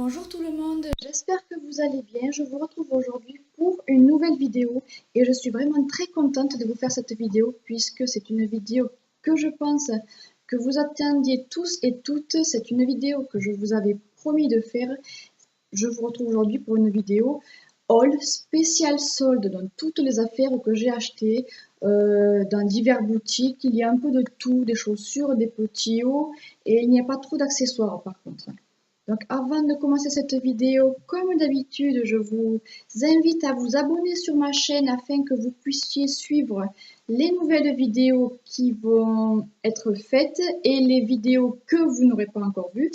Bonjour tout le monde, j'espère que vous allez bien. Je vous retrouve aujourd'hui pour une nouvelle vidéo et je suis vraiment très contente de vous faire cette vidéo puisque c'est une vidéo que je pense que vous attendiez tous et toutes. C'est une vidéo que je vous avais promis de faire. Je vous retrouve aujourd'hui pour une vidéo haul spécial solde dans toutes les affaires que j'ai achetées dans diverses boutiques. Il y a un peu de tout, des chaussures, des petits hauts et il n'y a pas trop d'accessoires par contre. Donc avant de commencer cette vidéo, comme d'habitude, je vous invite à vous abonner sur ma chaîne afin que vous puissiez suivre les nouvelles vidéos qui vont être faites et les vidéos que vous n'aurez pas encore vues.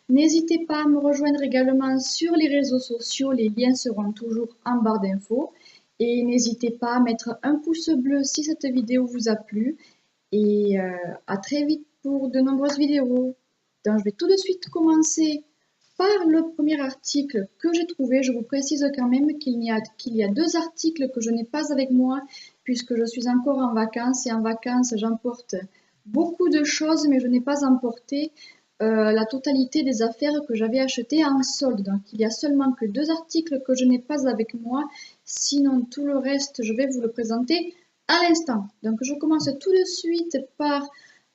N'hésitez pas à me rejoindre également sur les réseaux sociaux, les liens seront toujours en barre d'infos. Et n'hésitez pas à mettre un pouce bleu si cette vidéo vous a plu. Et à très vite pour de nombreuses vidéos. Donc je vais tout de suite commencer par le premier article que j'ai trouvé. Je vous précise quand même qu'il y a deux articles que je n'ai pas avec moi puisque je suis encore en vacances et en vacances j'emporte beaucoup de choses mais je n'ai pas emporté la totalité des affaires que j'avais achetées en solde. Donc il y a seulement que deux articles que je n'ai pas avec moi, sinon tout le reste je vais vous le présenter à l'instant. Donc je commence tout de suite par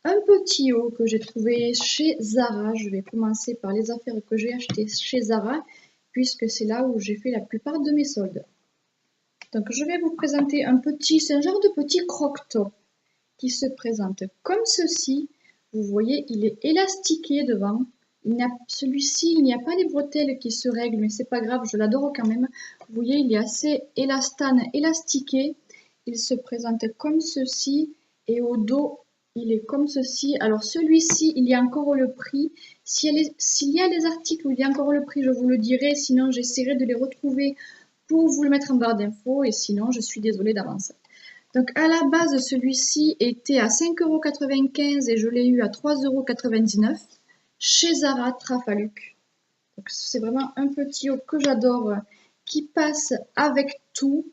un petit haut que j'ai trouvé chez Zara. Je vais commencer par les affaires que j'ai achetées chez Zara puisque c'est là où j'ai fait la plupart de mes soldes. Donc je vais vous présenter c'est un genre de petit croque-top qui se présente comme ceci. Vous voyez, il est élastiqué devant. Celui-ci, il n'y a pas les bretelles qui se règlent, mais c'est pas grave, je l'adore quand même. Vous voyez, il est assez élastiqué. Il se présente comme ceci et au dos, il est comme ceci. Alors celui-ci, il y a encore le prix. S'il y a des articles où il y a encore le prix, je vous le dirai. Sinon, j'essaierai de les retrouver pour vous le mettre en barre d'infos. Et sinon, je suis désolée d'avance. Donc à la base, celui-ci était à 5,95 € et je l'ai eu à 3,99 € chez Zara Trafalgar. Donc c'est vraiment un petit haut que j'adore qui passe avec tout.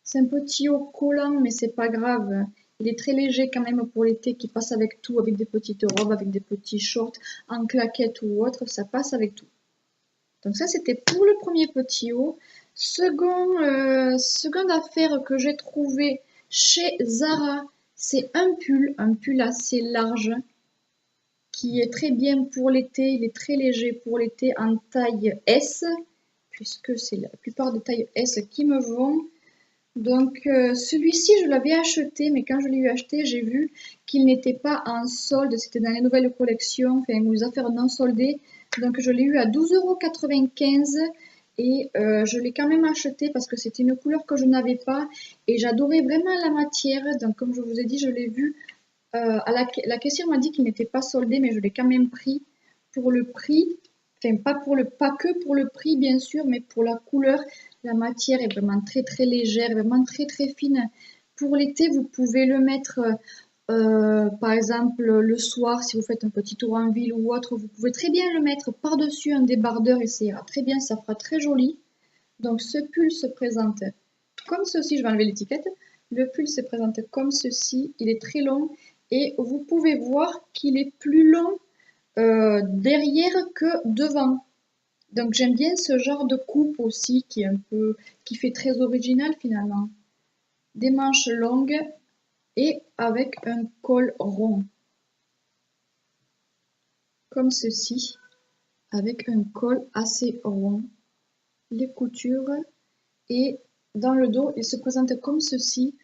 C'est un petit haut collant mais c'est pas grave. Il est très léger quand même pour l'été qui passe avec tout, avec des petites robes, avec des petits shorts, en claquettes ou autre, ça passe avec tout. Donc ça c'était pour le premier petit haut. Seconde affaire que j'ai trouvé chez Zara, c'est un pull assez large qui est très bien pour l'été. Il est très léger pour l'été en taille S, puisque c'est la plupart des tailles S qui me vont. Donc celui-ci, je l'avais acheté, mais quand je l'ai acheté, j'ai vu qu'il n'était pas en solde. C'était dans les nouvelles collections, enfin, les affaires non soldées. Donc je l'ai eu à 12,95 € et je l'ai quand même acheté parce que c'était une couleur que je n'avais pas et j'adorais vraiment la matière. Donc comme je vous ai dit, je l'ai vu. La caissière m'a dit qu'il n'était pas soldé, mais je l'ai quand même pris pour le prix. Enfin, pas que pour le prix, bien sûr, mais pour la couleur. La matière est vraiment très très légère, vraiment très très fine. Pour l'été, vous pouvez le mettre, par exemple, le soir, si vous faites un petit tour en ville ou autre, vous pouvez très bien le mettre par-dessus un débardeur et ça ira très bien, ça fera très joli. Donc ce pull se présente comme ceci, je vais enlever l'étiquette. Le pull se présente comme ceci, il est très long et vous pouvez voir qu'il est plus long derrière que devant. Donc j'aime bien ce genre de coupe aussi qui fait très original finalement. Des manches longues et avec un col rond. Comme ceci, avec un col assez rond. Les coutures et dans le dos, il se présente comme ceci.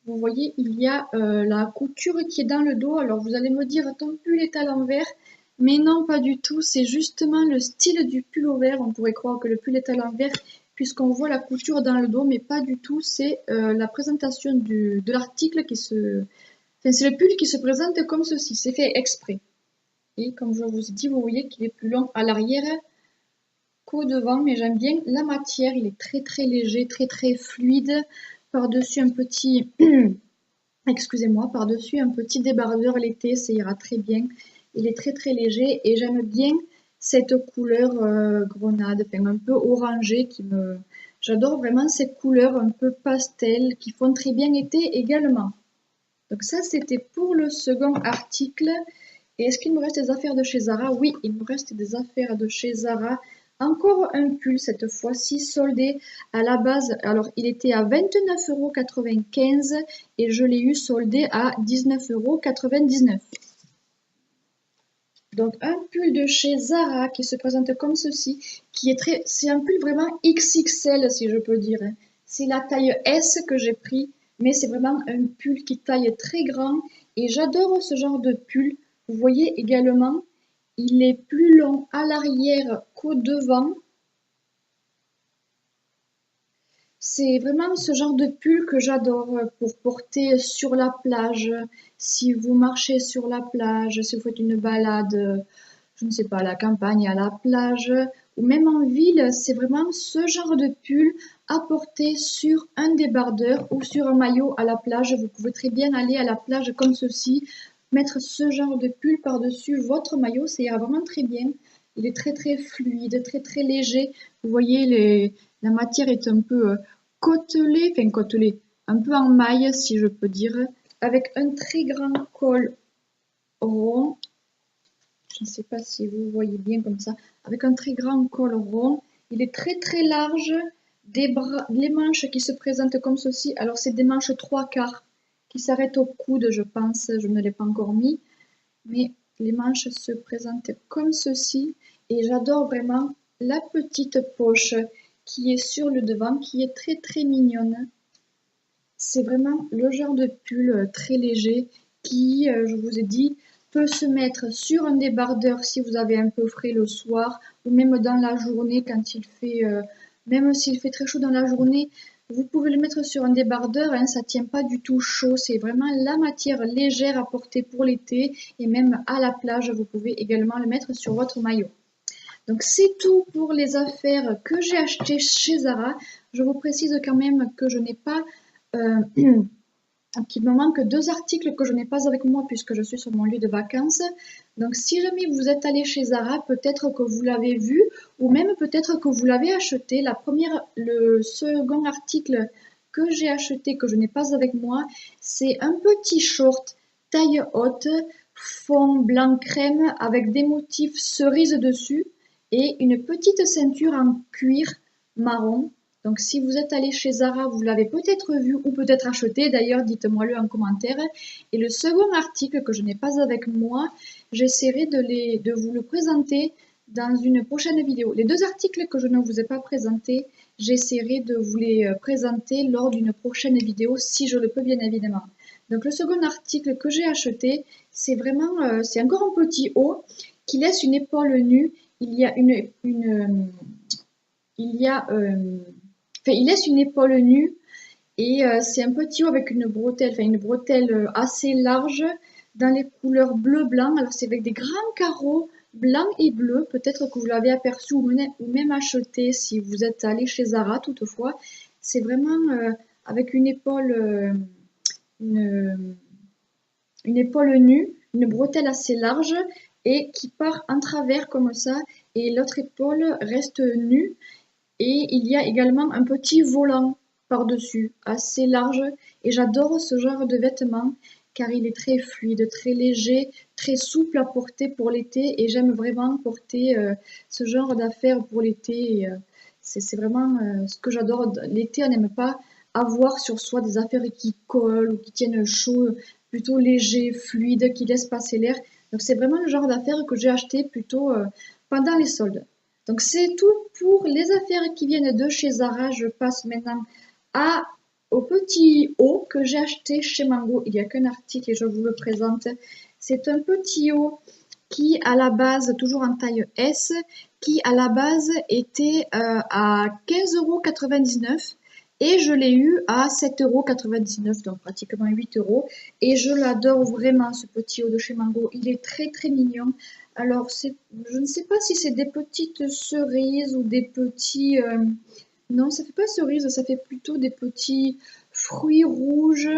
Vous voyez, il y a la couture qui est dans le dos. Alors vous allez me dire, ton pull est à l'envers. Mais non, pas du tout. C'est justement le style du pull vert. On pourrait croire que le pull est à l'envers puisqu'on voit la couture dans le dos, mais pas du tout. C'est la présentation de l'article Enfin, c'est le pull qui se présente comme ceci. C'est fait exprès. Et comme je vous ai dit, vous voyez qu'il est plus long à l'arrière qu'au devant, mais j'aime bien la matière. Il est très très léger, très très fluide. Par-dessus un petit... Excusez-moi, par-dessus un petit débardeur l'été, ça ira très bien. Il est très très léger et j'aime bien cette couleur grenade, enfin un peu orangée J'adore vraiment ces couleurs un peu pastel qui font très bien été également. Donc ça c'était pour le second article. Et est-ce qu'il me reste des affaires de chez Zara? Oui, il me reste des affaires de chez Zara Encore un pull cette fois-ci soldé à la base. Alors il était à 29,95 € et je l'ai eu soldé à 19,99 €. Donc un pull de chez Zara qui se présente comme ceci, c'est un pull vraiment XXL si je peux dire. C'est la taille S que j'ai pris, mais c'est vraiment un pull qui taille très grand et j'adore ce genre de pull. Vous voyez également, il est plus long à l'arrière qu'au devant. C'est vraiment ce genre de pull que j'adore pour porter sur la plage. Si vous marchez sur la plage, si vous faites une balade, je ne sais pas, à la campagne, à la plage, ou même en ville, c'est vraiment ce genre de pull à porter sur un débardeur ou sur un maillot à la plage. Vous pouvez très bien aller à la plage comme ceci, mettre ce genre de pull par-dessus votre maillot, ça ira vraiment très bien. Il est très très fluide, très très léger. Vous voyez, la matière est un peu côtelée, enfin côtelée, un peu en maille si je peux dire, avec un très grand col rond. Je ne sais pas si vous voyez bien comme ça, avec un très grand col rond. Il est très très large, les manches qui se présentent comme ceci. Alors c'est des manches 3/4 qui s'arrêtent au coude, je pense, je ne l'ai pas encore mis, mais les manches se présentent comme ceci et j'adore vraiment la petite poche qui est sur le devant, qui est très très mignonne. C'est vraiment le genre de pull très léger qui, je vous ai dit, peut se mettre sur un débardeur si vous avez un peu frais le soir ou même dans la journée quand il fait, même s'il fait très chaud dans la journée, vous pouvez le mettre sur un débardeur, hein, ça tient pas du tout chaud, c'est vraiment la matière légère à porter pour l'été et même à la plage, vous pouvez également le mettre sur votre maillot. Donc c'est tout pour les affaires que j'ai achetées chez Zara. Je vous précise quand même que je n'ai pas qu'il me manque 2 articles que je n'ai pas avec moi puisque je suis sur mon lieu de vacances. Donc si jamais vous êtes allé chez Zara, peut-être que vous l'avez vu ou même peut-être que vous l'avez acheté. Le second article que j'ai acheté, que je n'ai pas avec moi, c'est un petit short taille haute, fond blanc crème avec des motifs cerises dessus et une petite ceinture en cuir marron. Donc si vous êtes allé chez Zara, vous l'avez peut-être vu ou peut-être acheté, d'ailleurs dites-moi-le en commentaire. Et le second article que je n'ai pas avec moi, j'essaierai de vous le présenter dans une prochaine vidéo. Les 2 articles que je ne vous ai pas présentés, j'essaierai de vous les présenter lors d'une prochaine vidéo si je le peux bien évidemment. Donc le second article que j'ai acheté, c'est vraiment, c'est encore un petit haut qui laisse une épaule nue. Il laisse une épaule nue et c'est un petit haut avec une bretelle assez large dans les couleurs bleu-blanc. Alors c'est avec des grands carreaux blancs et bleus. Peut-être que vous l'avez aperçu ou même acheté si vous êtes allé chez Zara toutefois. C'est vraiment avec une épaule nue, une bretelle assez large et qui part en travers comme ça et l'autre épaule reste nue. Et il y a également un petit volant par-dessus, assez large. Et j'adore ce genre de vêtements car il est très fluide, très léger, très souple à porter pour l'été. Et j'aime vraiment porter ce genre d'affaires pour l'été. C'est vraiment ce que j'adore. L'été, on n'aime pas avoir sur soi des affaires qui collent ou qui tiennent chaud, plutôt léger, fluide, qui laissent passer l'air. Donc c'est vraiment le genre d'affaires que j'ai acheté plutôt pendant les soldes. Donc c'est tout pour les affaires qui viennent de chez Zara. Je passe maintenant au petit haut que j'ai acheté chez Mango. Il n'y a qu'un article et je vous le présente. C'est un petit haut qui à la base, toujours en taille S, qui à la base était à 15,99 € et je l'ai eu à 7,99 €, donc pratiquement 8 €. Et je l'adore vraiment ce petit haut de chez Mango. Il est très très mignon. Alors, je ne sais pas si c'est des petites cerises ou des petits... non, ça fait pas cerises, ça fait plutôt des petits fruits rouges,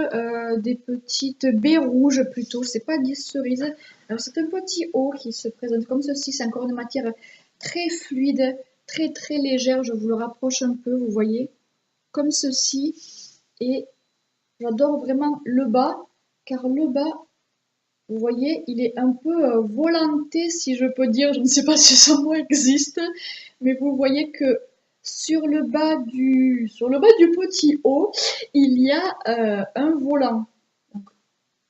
des petites baies rouges plutôt. C'est pas des cerises. Alors, c'est un petit haut qui se présente comme ceci. C'est encore une matière très fluide, très très légère. Je vous le rapproche un peu, vous voyez, comme ceci. Et j'adore vraiment le bas, car le bas... Vous voyez, il est un peu volanté, si je peux dire. Je ne sais pas si ce mot existe, mais vous voyez que sur le bas du petit haut, il y a un volant.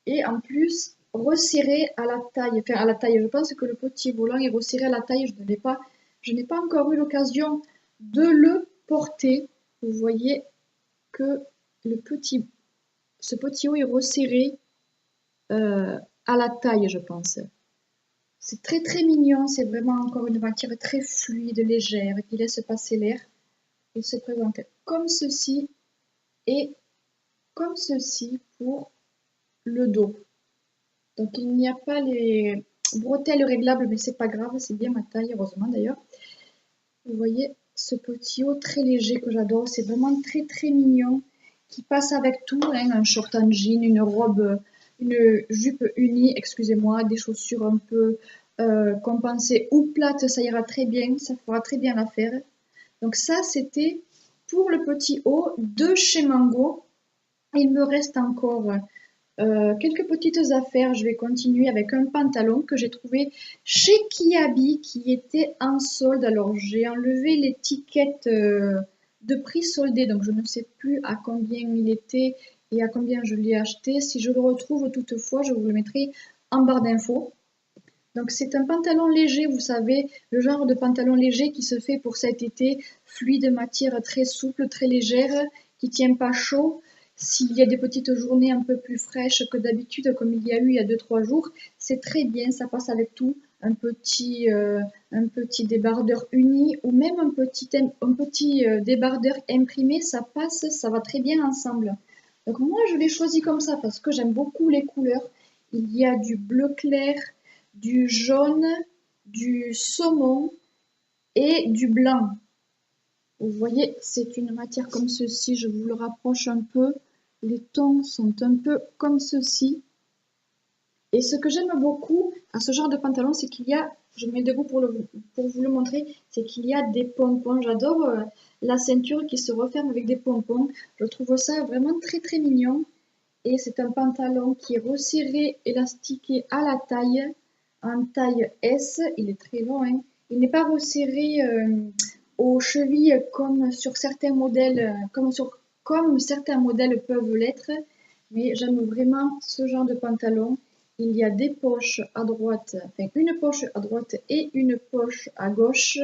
Et en plus, resserré à la taille. Enfin, à la taille, je pense que le petit volant est resserré à la taille. Je n'ai pas encore eu l'occasion de le porter. Vous voyez que ce petit haut est resserré à la taille, je pense. C'est très très mignon, c'est vraiment encore une matière très fluide, légère, qui laisse passer l'air. Il se présente comme ceci et comme ceci pour le dos. Donc il n'y a pas les bretelles réglables, mais c'est pas grave, c'est bien ma taille, heureusement d'ailleurs. Vous voyez ce petit haut très léger que j'adore, c'est vraiment très très mignon, qui passe avec tout, hein, un short en jean, une robe, une jupe unie, excusez-moi, des chaussures un peu compensées ou plates, ça ira très bien, ça fera très bien l'affaire. Donc ça c'était pour le petit haut de chez Mango. Il me reste encore quelques petites affaires. Je vais continuer avec un pantalon que j'ai trouvé chez Kiabi qui était en solde. Alors j'ai enlevé l'étiquette de prix soldé, donc je ne sais plus à combien il était et à combien je l'ai acheté. Si je le retrouve toutefois, je vous le mettrai en barre d'infos. Donc c'est un pantalon léger, vous savez, le genre de pantalon léger qui se fait pour cet été, fluide, matière très souple, très légère, qui tient pas chaud. S'il y a des petites journées un peu plus fraîches que d'habitude, comme il y a eu il y a 2-3 jours, c'est très bien, ça passe avec tout. Un petit débardeur uni ou même un petit débardeur imprimé, ça passe, ça va très bien ensemble. Donc moi je l'ai choisi comme ça parce que j'aime beaucoup les couleurs. Il y a du bleu clair, du jaune, du saumon et du blanc. Vous voyez, c'est une matière comme ceci, je vous le rapproche un peu. Les tons sont un peu comme ceci. Et ce que j'aime beaucoup à ce genre de pantalon, c'est qu'il y a, je me mets debout pour vous le montrer, c'est qu'il y a des pompons. J'adore la ceinture qui se referme avec des pompons. Je trouve ça vraiment très très mignon. Et c'est un pantalon qui est resserré, élastiqué à la taille, en taille S. Il est très long, hein. Il n'est pas resserré aux chevilles comme sur certains modèles, comme certains modèles peuvent l'être. Mais j'aime vraiment ce genre de pantalon. Il y a des poches à droite, enfin une poche à droite et une poche à gauche.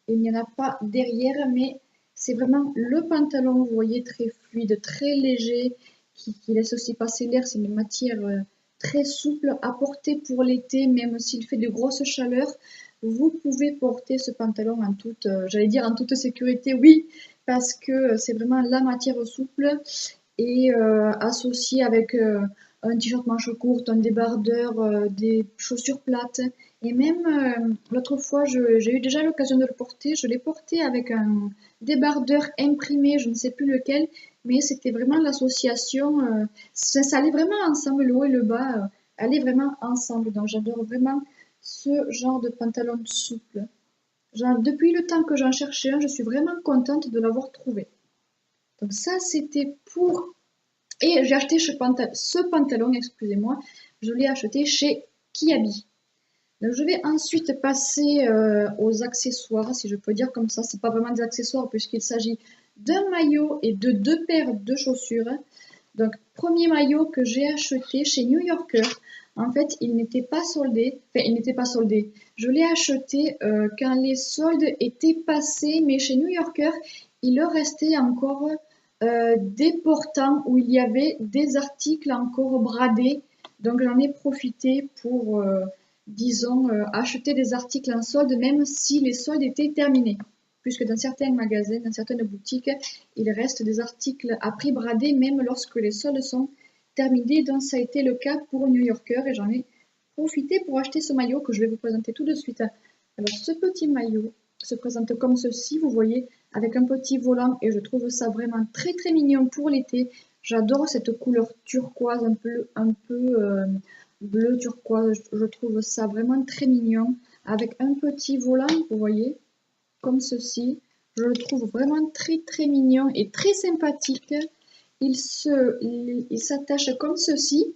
Il n'y en a pas derrière, mais c'est vraiment le pantalon, vous voyez, très fluide, très léger, qui laisse aussi passer l'air. C'est une matière très souple à porter pour l'été, même s'il fait de grosses chaleurs. Vous pouvez porter ce pantalon en toute, j'allais dire en toute sécurité, oui, parce que c'est vraiment la matière souple et associé avec un t-shirt manche courte, un débardeur, des chaussures plates. Et même l'autre fois, j'ai eu déjà l'occasion de le porter. Je l'ai porté avec un débardeur imprimé, je ne sais plus lequel, mais c'était vraiment l'association. Ça allait vraiment ensemble, le haut et le bas allaient vraiment ensemble. Donc j'adore vraiment ce genre de pantalon souple. Depuis le temps que j'en cherchais un, je suis vraiment contente de l'avoir trouvé. Donc ça, c'était pour... Et j'ai acheté ce pantalon, excusez-moi, je l'ai acheté chez Kiabi. Donc je vais ensuite passer aux accessoires, si je peux dire comme ça. C'est pas vraiment des accessoires puisqu'il s'agit d'un maillot et de 2 paires de chaussures. Donc premier maillot que j'ai acheté chez New Yorker. En fait, il n'était pas soldé. Enfin, il n'était pas soldé. Je l'ai acheté quand les soldes étaient passés, mais chez New Yorker, il leur restait encore des portants où il y avait des articles encore bradés. Donc j'en ai profité pour, disons, acheter des articles en solde, même si les soldes étaient terminés. Puisque dans certains magasins, dans certaines boutiques, il reste des articles à prix bradé, même lorsque les soldes sont terminés. Donc ça a été le cas pour New Yorker et j'en ai profité pour acheter ce maillot que je vais vous présenter tout de suite. Alors ce petit maillot se présente comme ceci, vous voyez, avec un petit volant et je trouve ça vraiment très très mignon pour l'été. J'adore cette couleur turquoise, un peu bleu turquoise, je trouve ça vraiment très mignon. Avec un petit volant, vous voyez, comme ceci. Je le trouve vraiment très très mignon et très sympathique. Il s'attache comme ceci.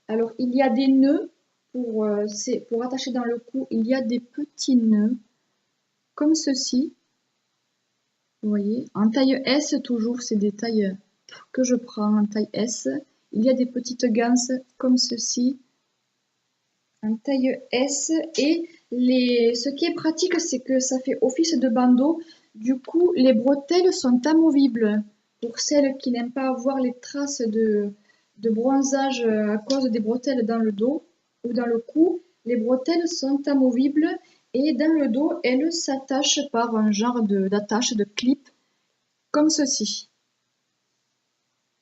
Alors il y a des nœuds pour attacher dans le cou. Il y a des petits nœuds. comme ceci. Vous voyez, en taille S toujours, c'est des tailles que je prends en taille S. Il y a des petites ganses comme ceci en taille S et ce qui est pratique, c'est que ça fait office de bandeau. Du coup, les bretelles sont amovibles. Pour celles qui n'aiment pas avoir les traces de bronzage à cause des bretelles dans le dos ou dans le cou, les bretelles sont amovibles et dans le dos, elles s'attachent par un genre d'attache, de clip, comme ceci.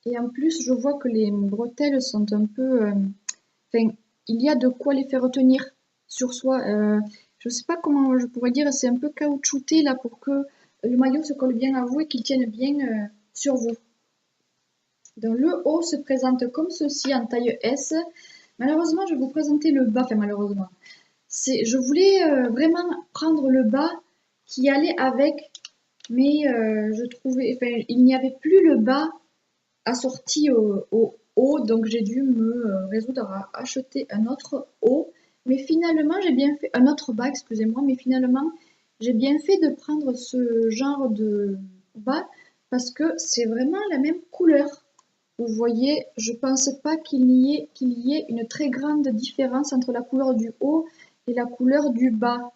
Et en plus, je vois que les bretelles sont un peu... Enfin, il y a de quoi les faire tenir sur soi. Je ne sais pas comment je pourrais dire, c'est un peu caoutchouté là pour que le maillot se colle bien à vous et qu'il tienne bien sur vous. Donc le haut se présente comme ceci en taille S. Malheureusement, je vais vous présenter le bas. Enfin, malheureusement. Je voulais vraiment prendre le bas qui allait avec, mais je trouvais, enfin, il n'y avait plus le bas assorti au haut, donc j'ai dû me résoudre à acheter un autre haut. Mais finalement, j'ai bien fait un autre bas, excusez-moi, mais finalement, j'ai bien fait de prendre ce genre de bas parce que c'est vraiment la même couleur. Vous voyez, je pense pas qu'il y ait une très grande différence entre la couleur du haut et la couleur du bas.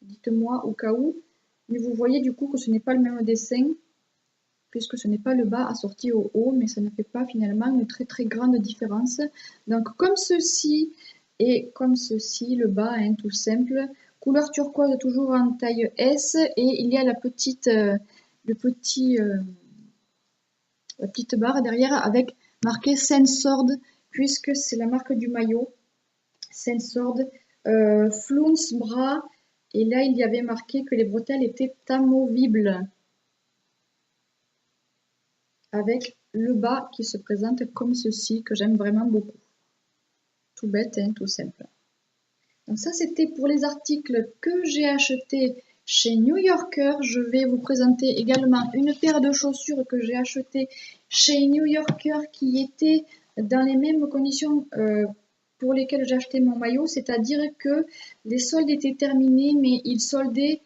Dites-moi au cas où. Mais vous voyez du coup que ce n'est pas le même dessin, puisque ce n'est pas le bas assorti au haut, mais ça ne fait pas finalement une très très grande différence. Donc comme ceci et comme ceci, le bas, hein, tout simple. Couleur turquoise toujours en taille S et il y a la petite barre derrière avec marqué Sensord, puisque c'est la marque du maillot. Sensord, flounce bras, et là il y avait marqué que les bretelles étaient amovibles, avec le bas qui se présente comme ceci, que j'aime vraiment beaucoup. Tout bête, hein, tout simple. Donc ça, c'était pour les articles que j'ai achetés chez New Yorker. Je vais vous présenter également une paire de chaussures que j'ai achetées chez New Yorker qui était dans les mêmes conditions pour lesquelles j'ai acheté mon maillot, c'est-à-dire que les soldes étaient terminés, mais ils soldaient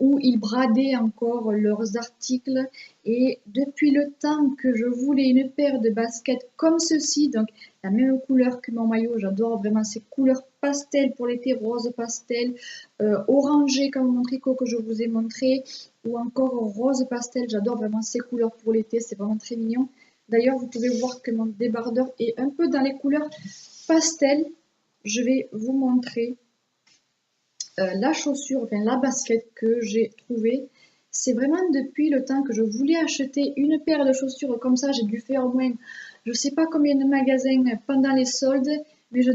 ou ils bradaient encore leurs articles. Et depuis le temps que je voulais une paire de baskets comme ceci, donc la même couleur que mon maillot, j'adore vraiment ces couleurs pastel pour l'été, rose pastel, orangé comme mon tricot que je vous ai montré, ou encore rose pastel, j'adore vraiment ces couleurs pour l'été, c'est vraiment très mignon. D'ailleurs, vous pouvez voir que mon débardeur est un peu dans les couleurs pastel. Je vais vous montrer la chaussure, enfin la basket que j'ai trouvée. C'est vraiment depuis le temps que je voulais acheter une paire de chaussures comme ça. J'ai dû faire au moins, je ne sais pas combien de magasins pendant les soldes, mais je ne